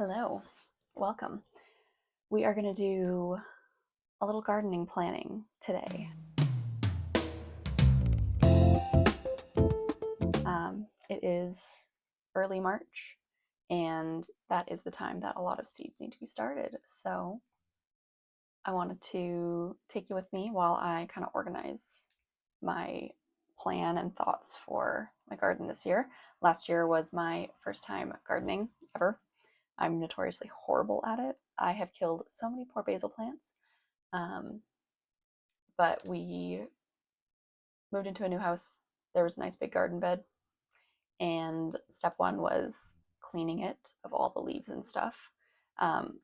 Hello, welcome. We are going to do a little gardening planning today. It is early March, and that is the time that a lot of seeds need to be started. So I wanted to take you with me while I kind of organize my plan and thoughts for my garden this year. Last year was my first time gardening ever. I'm notoriously horrible at it. I have killed so many poor basil plants. But we moved into a new house. There was a nice big garden bed, and step one was cleaning it of all the leaves and stuff,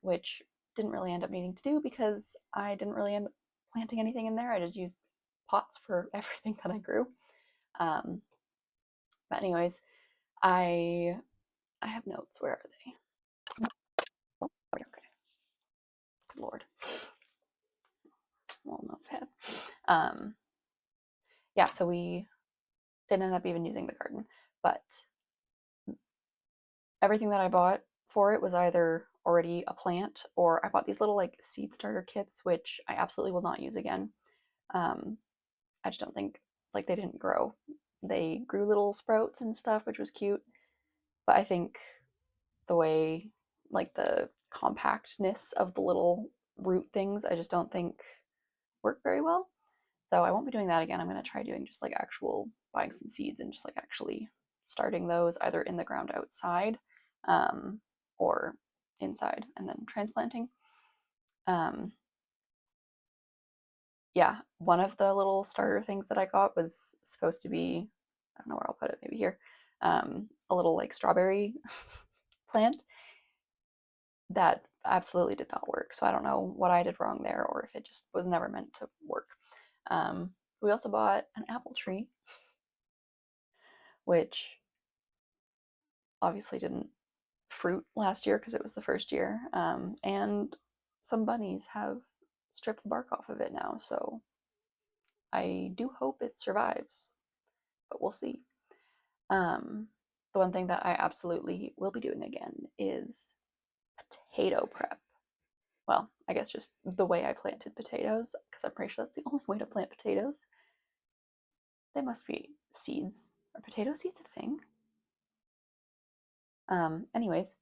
which didn't really end up needing to do because I didn't really end up planting anything in there. I just used pots for everything that I grew. But anyways, I have notes. Where are they? Oh, okay. Good Lord. Little notepad. Yeah, so we didn't end up even using the garden, but everything that I bought for it was either already a plant or I bought these little like seed starter kits, which I absolutely will not use again. I just don't think, like, they didn't grow. They grew little sprouts and stuff, which was cute, but I think the way, like, the compactness of the little root things, I just don't think work very well. So I won't be doing that again. I'm going to try doing just like actual buying some seeds and just like actually starting those either in the ground outside, or inside and then transplanting. Yeah, one of the little starter things that I got was supposed to be, I don't know where I'll put it, maybe here, a little like strawberry plant that absolutely did not work. So I don't know what I did wrong there or if it just was never meant to work. We also bought an apple tree, which obviously didn't fruit last year because it was the first year. And some bunnies have stripped the bark off of it now, so I do hope it survives, but we'll see. The one thing that I absolutely will be doing again is potato prep. Well, I guess just the way I planted potatoes, because I'm pretty sure that's the only way to plant potatoes. They must be seeds. Are potato seeds a thing? Anyways,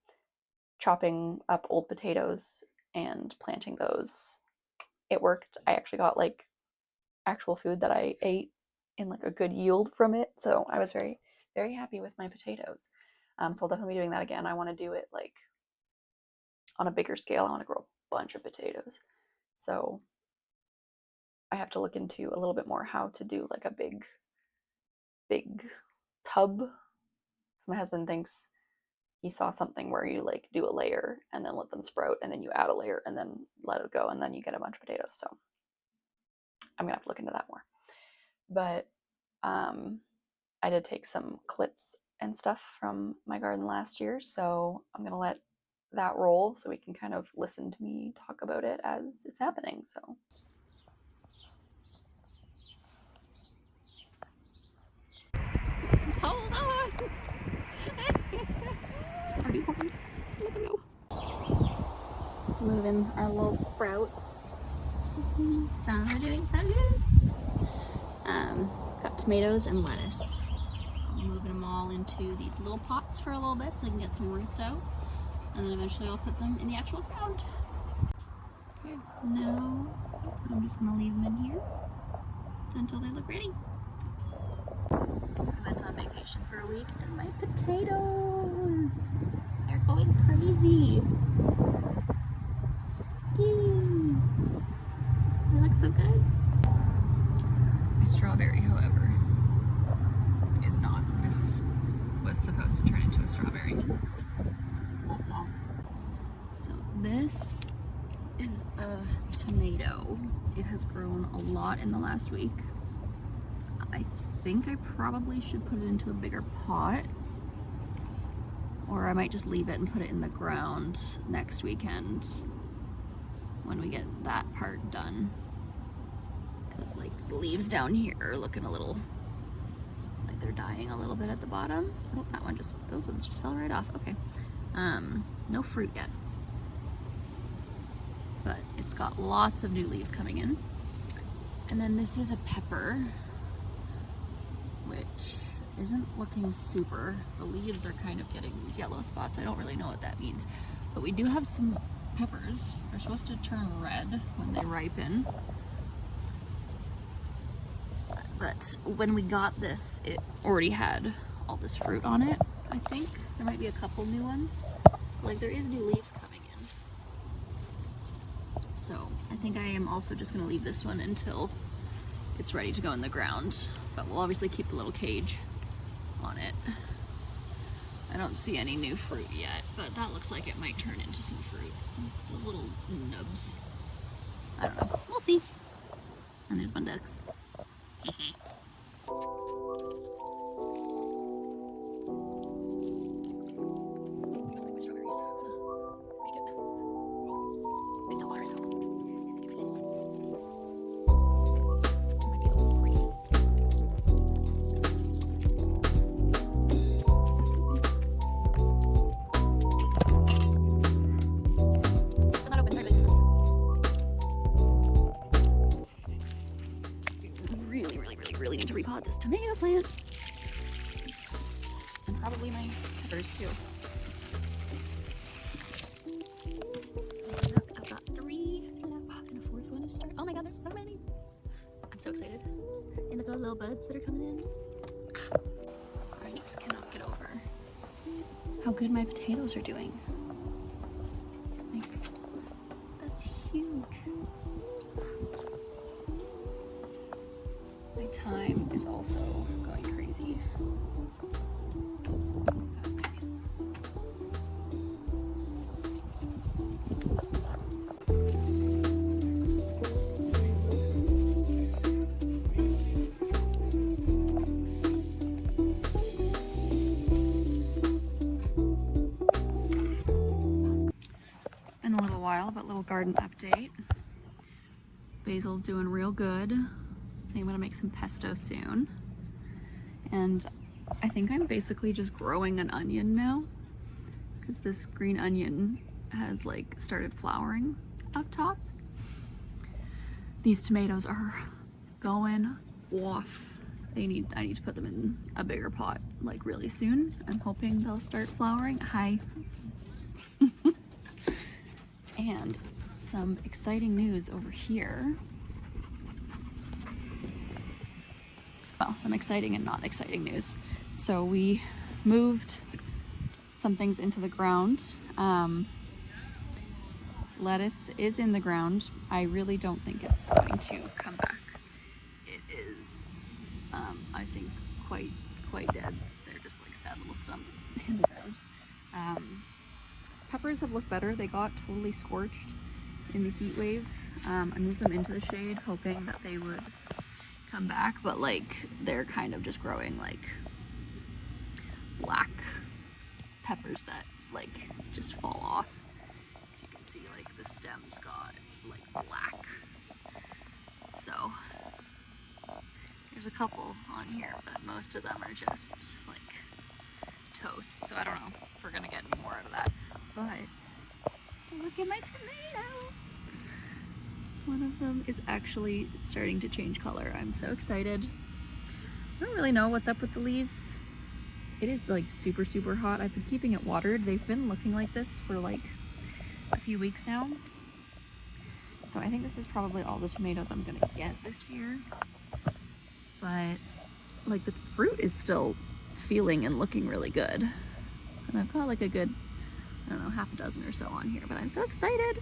chopping up old potatoes and planting those, it worked. I actually got like actual food that I ate in like a good yield from it, so I was very, very happy with my potatoes. So I'll definitely be doing that again. I want to do it like on a bigger scale. I want to grow a bunch of potatoes, so I have to look into a little bit more how to do like a big tub. My husband thinks he saw something where you like do a layer and then let them sprout and then you add a layer and then let it go and then you get a bunch of potatoes. So I'm gonna have to look into that more. But I did take some clips and stuff from my garden last year, so I'm gonna let that roll so we can kind of listen to me talk about it as it's happening. So hold on. Are you going? Let me go. Moving our little sprouts. Some are doing so good. Got tomatoes and lettuce. So I'm moving them all into these little pots for a little bit so I can get some roots out. And then eventually I'll put them in the actual ground. Okay, now I'm just gonna leave them in here until they look ready. I went on vacation for a week and my potatoes, they're going crazy. Yay. They look so good. My strawberry, however, is not. This was supposed to turn into a strawberry. So this is a tomato. It has grown a lot in the last week. I think I probably should put it into a bigger pot, or I might just leave it and put it in the ground next weekend when we get that part done. Because like the leaves down here are looking a little like they're dying a little bit at the bottom. Oh, that one just, those ones just fell right off. Okay. No fruit yet. But it's got lots of new leaves coming in. And then this is a pepper, which isn't looking super. The leaves are kind of getting these yellow spots. I don't really know what that means. But we do have some peppers. They're supposed to turn red when they ripen. But when we got this, it already had all this fruit on it, I think. There might be a couple new ones. Like, there is new leaves coming in. So I think I am also just gonna leave this one until it's ready to go in the ground. But we'll obviously keep the little cage on it. I don't see any new fruit yet, but that looks like it might turn into some fruit. Those little nubs. I don't know. We'll see. And there's my ducks. Really need to repot this tomato plant. And probably my peppers too. Look, I've got 3 and a 4th one is starting. Oh my god, there's so many. I'm so excited. And look at all the little buds that are coming in. I just cannot get over how good my potatoes are doing. Like, that's huge. My thyme is also going crazy. So is my basil. In a little while, but little garden update. Basil's doing real good. I'm gonna make some pesto soon. And I think I'm basically just growing an onion now, because this green onion has like started flowering up top. These tomatoes are going off. I need to put them in a bigger pot like really soon. I'm hoping they'll start flowering. Hi. And some exciting news over here. Well, some exciting and not exciting news. So we moved some things into the ground. Lettuce is in the ground. I really don't think it's going to come back. It is, I think, quite dead. They're just like sad little stumps in the ground. Peppers have looked better. They got totally scorched in the heat wave. I moved them into the shade, hoping that they would come back, but like they're kind of just growing like black peppers that like just fall off. As you can see, like the stems got like black. So there's a couple on here, but most of them are just like toast. So I don't know if we're gonna get any more out of that. But look at my tomato. One of them is actually starting to change color. I'm so excited. I don't really know what's up with the leaves. It is like super, super hot. I've been keeping it watered. They've been looking like this for like a few weeks now. So I think this is probably all the tomatoes I'm gonna get this year. But like the fruit is still feeling and looking really good. And I've got like a good, I don't know, half a dozen or so on here, but I'm so excited.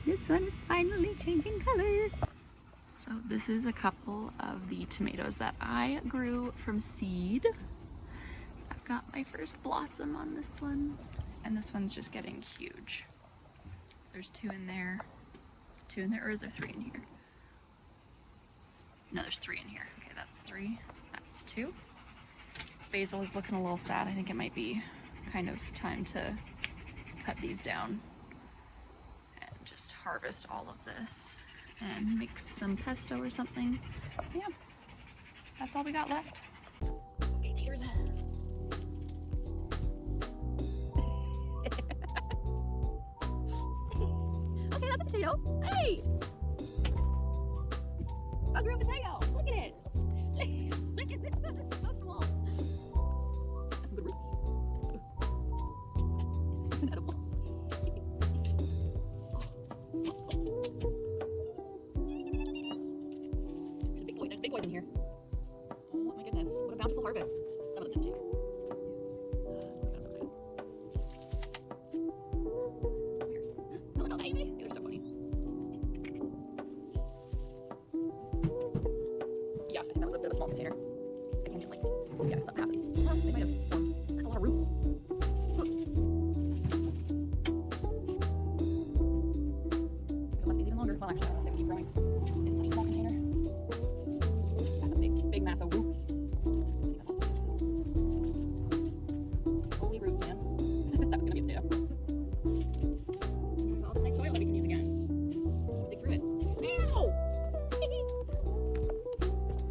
This one is finally changing color. So this is a couple of the tomatoes that I grew from seed. I've got my first blossom on this one, and this one's just getting huge. There's 2 in there, or is there 3 in here? No, there's 3 in here. Okay, that's 3, that's 2. Basil is looking a little sad. I think it might be kind of time to cut these down. Harvest all of this and make some pesto or something. Yeah, that's all we got left. Okay, cheers. that's a potato. Hey! A green potato. Look at it. Look at this. It's so small. That's some good roots. It's an edible. There's big boys in here. Oh my goodness. What a bountiful harvest. Some of them didn't take. Little baby. They're so funny. Yeah, I think that was a bit of a small container. I can just like, yeah, something have these. Well, they might have. That's a lot of roots. Could left these even longer. Well, actually, I don't know if they would keep growing. It's such a small container. That's a big mass of roots. Holy roots, man. That was gonna be a potato. All this nice soil that we can use again. Dig through it. Ow!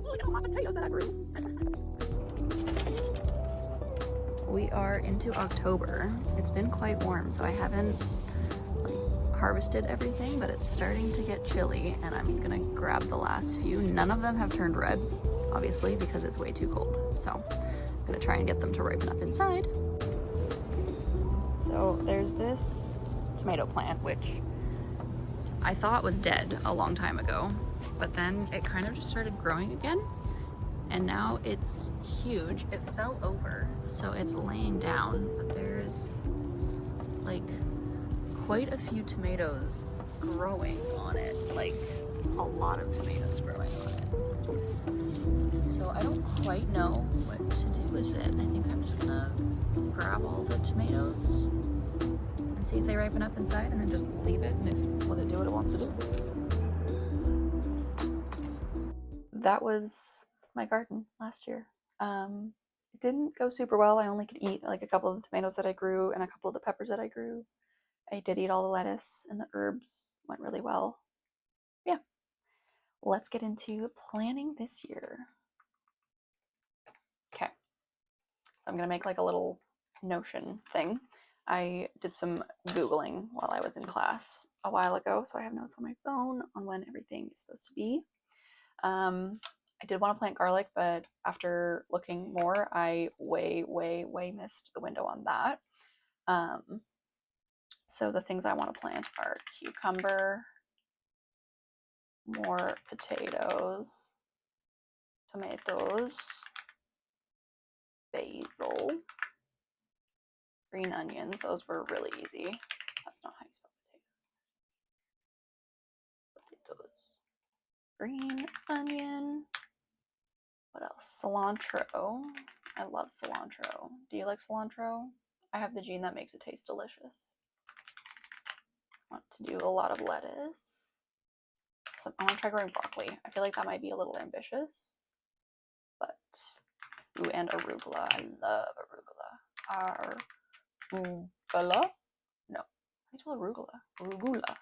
Look at all my potatoes that I grew. We are into October. It's been quite warm, so I haven't harvested everything, but it's starting to get chilly, and I'm gonna grab the last few. None of them have turned red, obviously, because it's way too cold. So I'm gonna try and get them to ripen up inside. So there's this tomato plant, which I thought was dead a long time ago, but then it kind of just started growing again. And now it's huge. It fell over, so it's laying down, but there's like quite a few tomatoes growing on it, like a lot of tomatoes growing on it. So I don't quite know what to do with it. I think I'm just gonna grab all the tomatoes and see if they ripen up inside, and then just leave it and let it do what it wants to do. That was my garden last year. It didn't go super well. I only could eat like a couple of the tomatoes that I grew and a couple of the peppers that I grew. I did eat all the lettuce, and the herbs went really well. Yeah, let's get into planning this year. Okay, so I'm gonna make like a little Notion thing. I did some Googling while I was in class a while ago, so I have notes on my phone on when everything is supposed to be. I did want to plant garlic, but after looking more, I way missed the window on that. So the things I want to plant are cucumber, more potatoes, tomatoes, basil, green onions. Those were really easy. That's not how you spell potatoes. Green onion. What else? Cilantro. I love cilantro. Do you like cilantro? I have the gene that makes it taste delicious. I want to do a lot of lettuce. So I want to try growing broccoli. I feel like that might be a little ambitious, but ooh, and arugula. I love arugula. Arugula? No, I spell arugula. Arugula.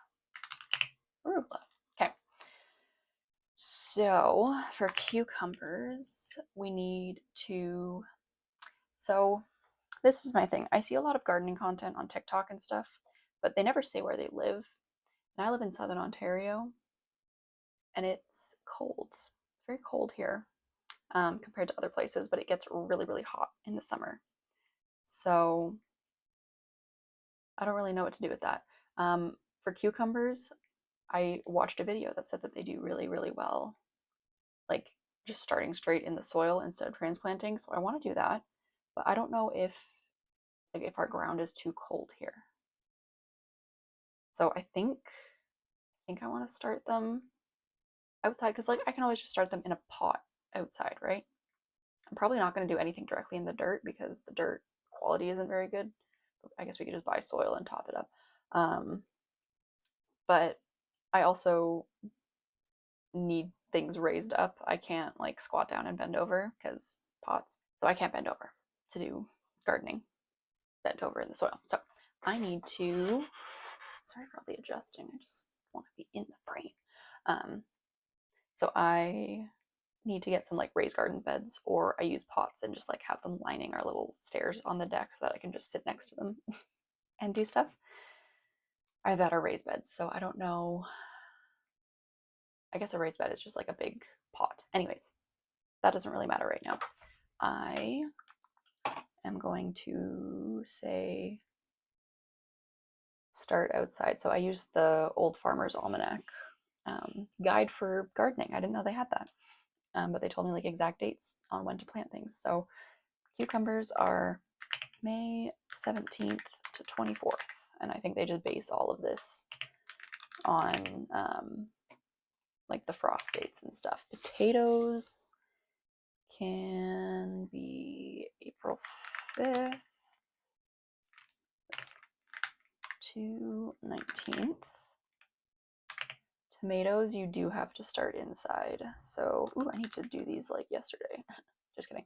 Okay. So for cucumbers, we need to. So this is my thing. I see a lot of gardening content on TikTok and stuff, but they never say where they live. And I live in Southern Ontario, and it's cold. It's very cold here compared to other places, but it gets really hot in the summer. So I don't really know what to do with that. For cucumbers, I watched a video that said that they do really well, like just starting straight in the soil instead of transplanting. So I want to do that, but I don't know if our ground is too cold here. So I think I want to start them outside, because like I can always just start them in a pot outside, right? I'm probably not going to do anything directly in the dirt because the dirt quality isn't very good. I guess we could just buy soil and top it up. But I also need things raised up. I can't like squat down and bend over because pots. So I can't bend over to do gardening, bent over in the soil. So I need to, sorry for all the adjusting. I just want to be in the frame. So I need to get some like raised garden beds, or I use pots and just like have them lining our little stairs on the deck so that I can just sit next to them and do stuff. Either that or raised beds. So I don't know. I guess a raised bed is just like a big pot. Anyways, that doesn't really matter right now. I am going to say start outside. So I used the Old Farmer's Almanac guide for gardening. I didn't know they had that, but they told me like exact dates on when to plant things. So cucumbers are May 17th to 24th, and I think they just base all of this on like the frost dates and stuff. Potatoes can be April 5th to 19th. Tomatoes, you do have to start inside. So, ooh, I need to do these like yesterday. Just kidding.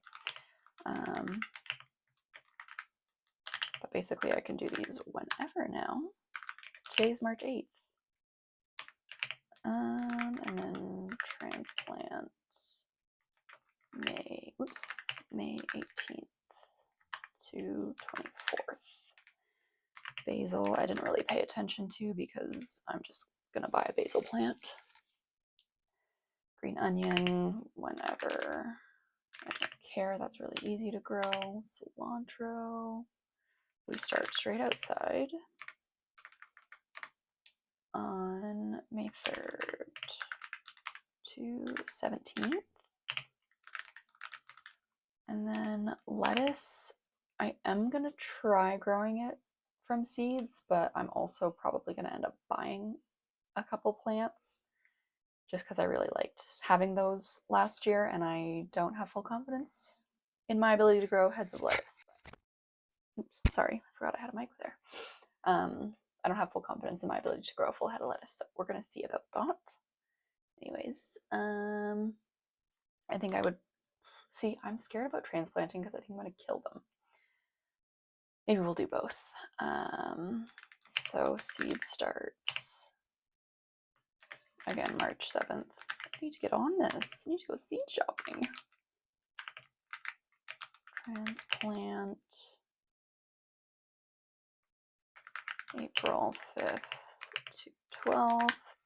But basically I can do these whenever now. Today's March 8th. And then transplant May 18th to 24th. Basil, I didn't really pay attention to because I'm just gonna buy a basil plant. Green onion, whenever. I don't care, that's really easy to grow. Cilantro, we start straight outside on May 3rd to 17th. And then lettuce, I am gonna try growing it from seeds, but I'm also probably gonna end up buying a couple plants just because I really liked having those last year, and I don't have full confidence in my ability to grow heads of lettuce. Oops, sorry, I forgot I had a mic there. I don't have full confidence in my ability to grow a full head of lettuce, so we're gonna see about that. Anyways, I think I would see. I'm scared about transplanting because I think I'm gonna kill them. Maybe we'll do both. So seed starts again March 7th. I need to get on this. I need to go seed shopping. Transplant April 5th to 12th,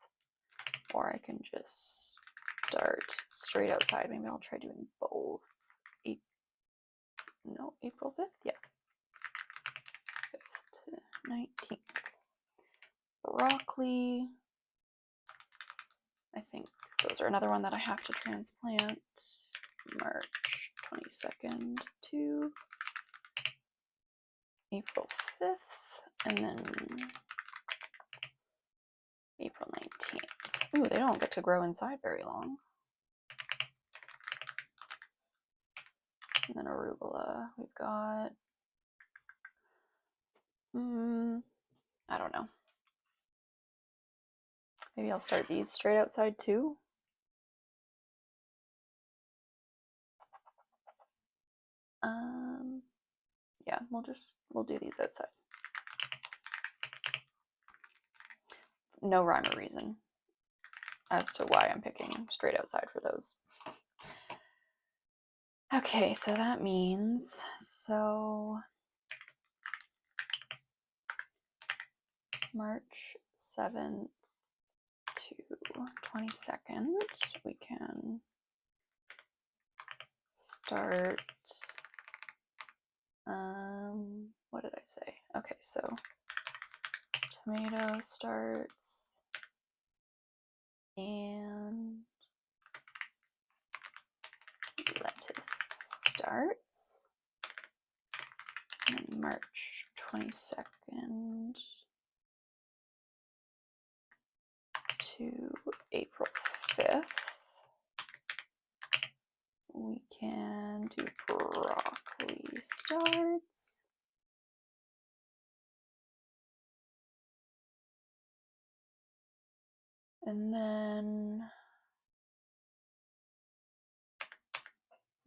or I can just start straight outside. Maybe I'll try doing both. April 5th? Yeah. 5th to 19th. Broccoli. I think those are another one that I have to transplant. March 22nd to April 5th, and then April 19th. Ooh, they don't get to grow inside very long. And then arugula, we've got, I don't know. Maybe I'll start these straight outside too. Yeah, we'll do these outside. No rhyme or reason as to why I'm picking straight outside for those. Okay, so that means, March 7th to 22nd, we can start, what did I say? Okay, so tomato starts and lettuce starts, and March 22nd to April 5th, we can do broccoli starts. And then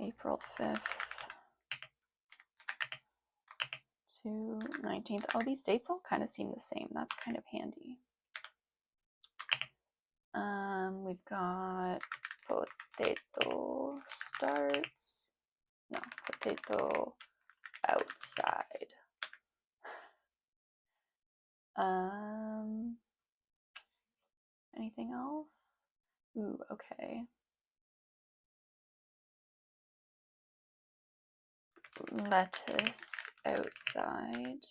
April 5th to 19th. Oh, these dates all kind of seem the same. That's kind of handy. We've got potato starts. No, potato outside. Ooh, okay. Lettuce outside.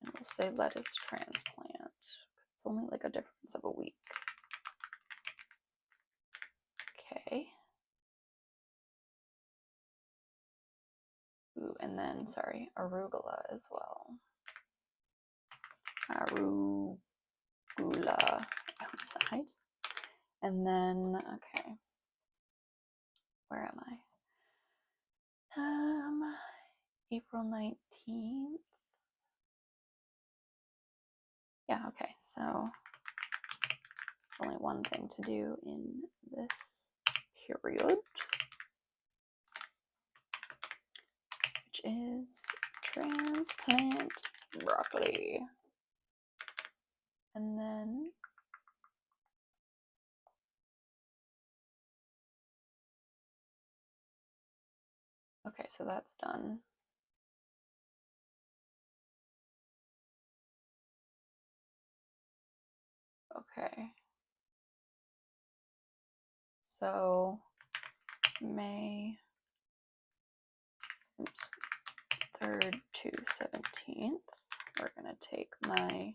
And we'll say lettuce transplant, because it's only like a difference of a week. Okay. Ooh, and then, sorry, arugula as well. Arugula outside. And then, okay, where am I? April 19th. Yeah, okay, so only one thing to do in this period, which is transplant broccoli. And then okay, so that's done. Okay. So May 3rd to 17th, we're going to take my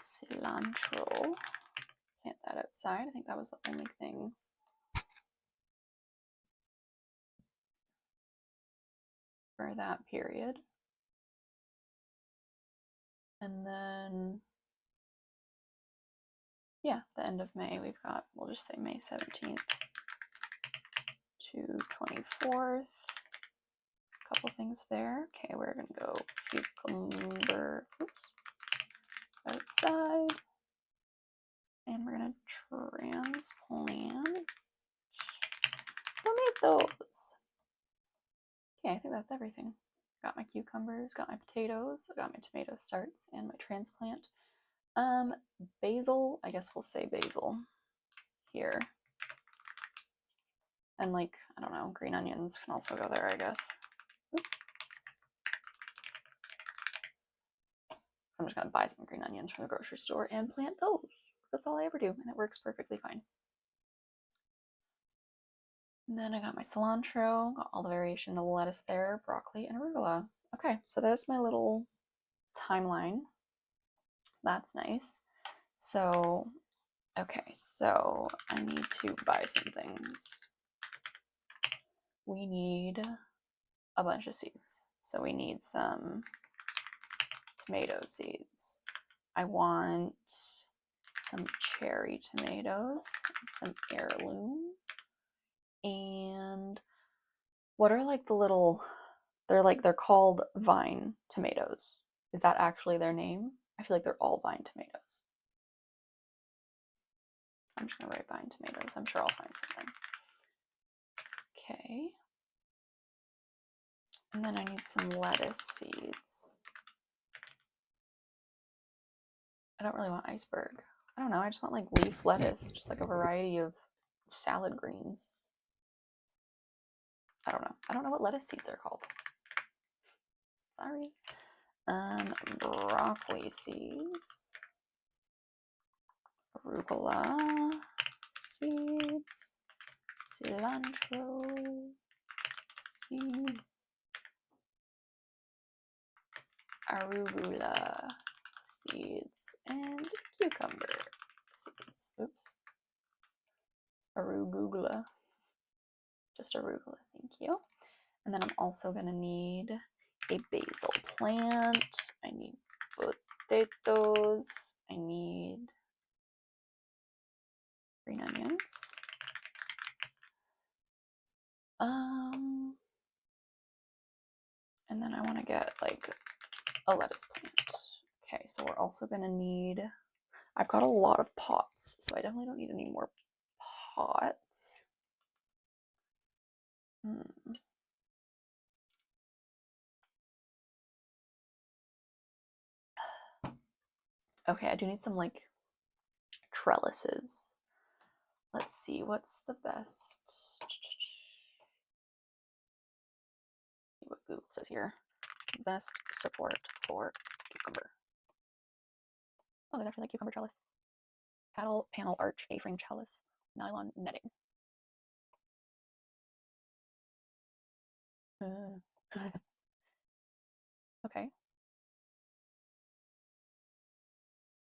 cilantro, plant that outside. I think that was the only thing for that period. And then, yeah, the end of May, we've got, we'll just say May 17th to 24th. A couple things there. Okay, we're going to go cucumber, outside. And we're going to transplant tomatoes. Okay, I think that's everything. Got my cucumbers, got my potatoes, I got my tomato starts, and my transplant. Basil, I guess we'll say basil here. And like, I don't know, green onions can also go there, I guess. Oops. I'm just gonna buy some green onions from the grocery store and plant those. That's all I ever do, and it works perfectly fine. And then I got my cilantro, got all the variation of the lettuce there, broccoli, and arugula. Okay, so there's my little timeline. That's nice. So, okay, so I need to buy some things. We need a bunch of seeds. So we need some tomato seeds. I want some cherry tomatoes, some heirloom, and what are like the little, they're called vine tomatoes. Is that actually their name? I feel like they're all vine tomatoes. I'm just gonna write vine tomatoes. I'm sure I'll find something. Okay. And then I need some lettuce seeds. I don't really want iceberg. I don't know, I just want like leaf lettuce, just like a variety of salad greens. I don't know. I don't know what lettuce seeds are called. Sorry. Broccoli seeds. Arugula seeds. Cilantro seeds. Arugula seeds. And cucumber seeds. Oops. Arugula. Just arugula, thank you. And then I'm also gonna need a basil plant. I need potatoes. I need green onions. And then I want to get like a lettuce plant. Okay, so we're also gonna need, I've got a lot of pots, so I definitely don't need any more pots. Okay, I do need some like trellises. Let's see, what's the best? See what Google says here. Best support for cucumber. Oh, there's actually like cucumber trellis. Paddle panel arch A-frame trellis nylon netting. Okay.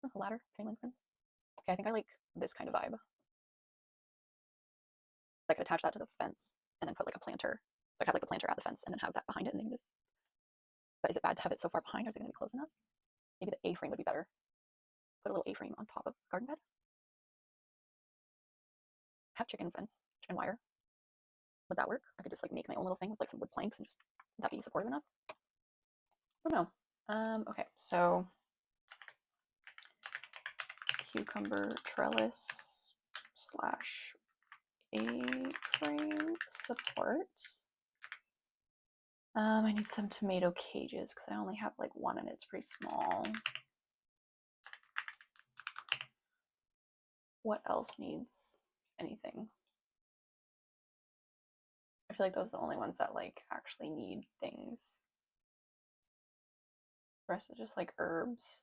A ladder, chain link fence. Okay, I think I like this kind of vibe. I could attach that to the fence and then put like a planter. So I'd have like the planter at the fence and then have that behind it and then just. But is it bad to have it so far behind? Or is it going to be close enough? Maybe the A-frame would be better. Put a little A-frame on top of garden bed. Have chicken fence, chicken wire. Would that work? I could just like make my own little thing with like some wood planks and just would that be supportive enough? I don't know. Okay, so cucumber trellis slash A-frame support. I need some tomato cages because I only have like one and it's pretty small. What else needs anything? I feel like those are the only ones that like actually need things. The rest is just like herbs.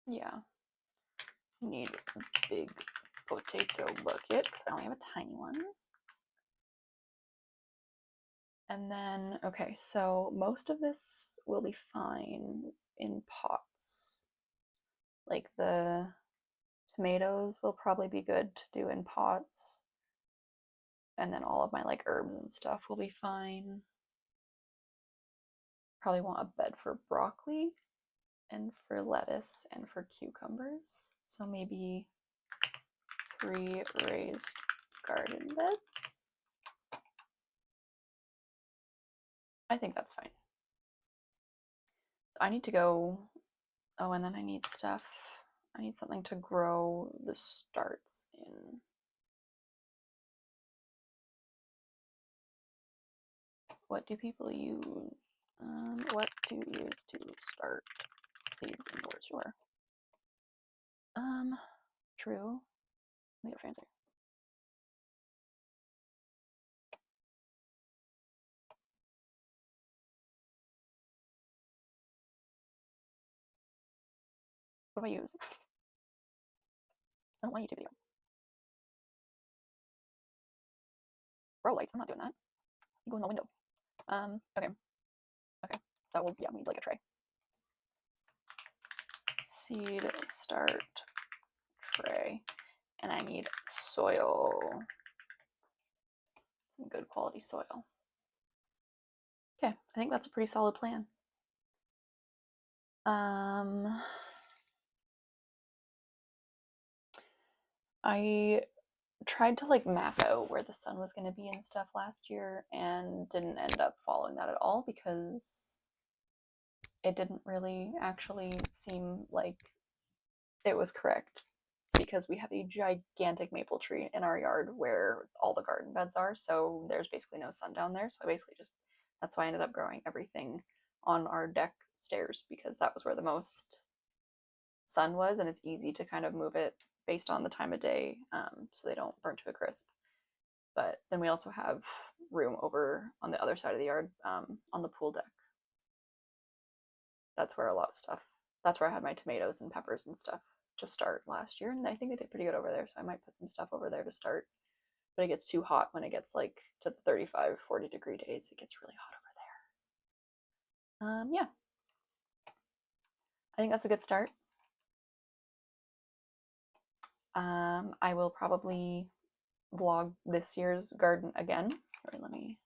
Yeah. Need a big potato bucket because I only have a tiny one. And then, okay, so most of this will be fine in pots. Like the tomatoes will probably be good to do in pots. And then all of my like herbs and stuff will be fine. Probably want a bed for broccoli and for lettuce and for cucumbers. So maybe 3 raised garden beds. I think that's fine. I need to go. Oh, and then I need stuff. I need something to grow the starts in. What do people use? What to use to start seeds indoors? Sure. True. Let me get fancy. What do I use? I don't want YouTube video. Grow lights. I'm not doing that. You go in the window. Okay. Okay. So we'll, yeah, we need like a tray. Seed start tray. And I need soil. Some good quality soil. Okay, I think that's a pretty solid plan. I tried to like map out where the sun was going to be and stuff last year and didn't end up following that at all because it didn't really actually seem like it was correct because we have a gigantic maple tree in our yard where all the garden beds are, so there's basically no sun down there. So I basically just, that's why I ended up growing everything on our deck stairs because that was where the most sun was and it's easy to kind of move it based on the time of day so they don't burn to a crisp. But then we also have room over on the other side of the yard on the pool deck. That's where a lot of stuff, that's where I had my tomatoes and peppers and stuff to start last year. And I think they did pretty good over there. So I might put some stuff over there to start. But it gets too hot when it gets like to the 35, 40 degree days. It gets really hot over there. Yeah. I think that's a good start. I will probably vlog this year's garden again. Sorry, let me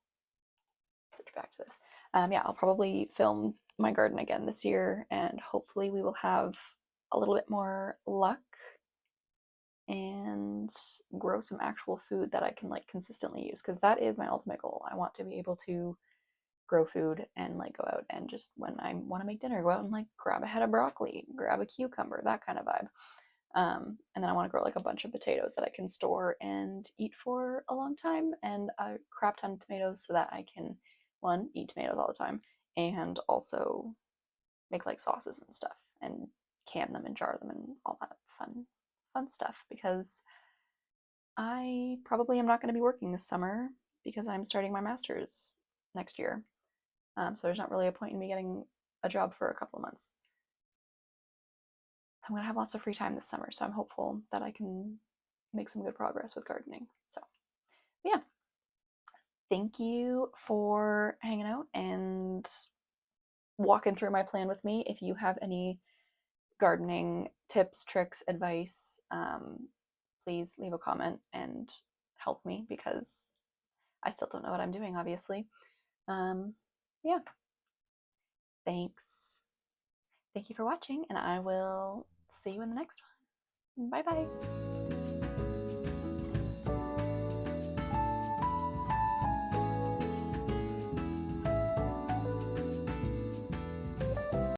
switch back to this. Yeah, I'll probably film my garden again this year and hopefully we will have a little bit more luck and grow some actual food that I can like consistently use because that is my ultimate goal. I want to be able to grow food and like go out and just when I want to make dinner, go out and like grab a head of broccoli, grab a cucumber, that kind of vibe. And then I want to grow like a bunch of potatoes that I can store and eat for a long time and a crap ton of tomatoes so that I can, one, eat tomatoes all the time and also make like sauces and stuff and can them and jar them and all that fun stuff because I probably am not going to be working this summer because I'm starting my master's next year. So there's not really a point in me getting a job for a couple of months. I'm gonna have lots of free time this summer, so I'm hopeful that I can make some good progress with gardening. So yeah, thank you for hanging out and walking through my plan with me. If you have any gardening tips, tricks, advice, please leave a comment and help me because I still don't know what I'm doing, obviously. Yeah, thanks. Thank you for watching, and I will see you in the next one. Bye bye.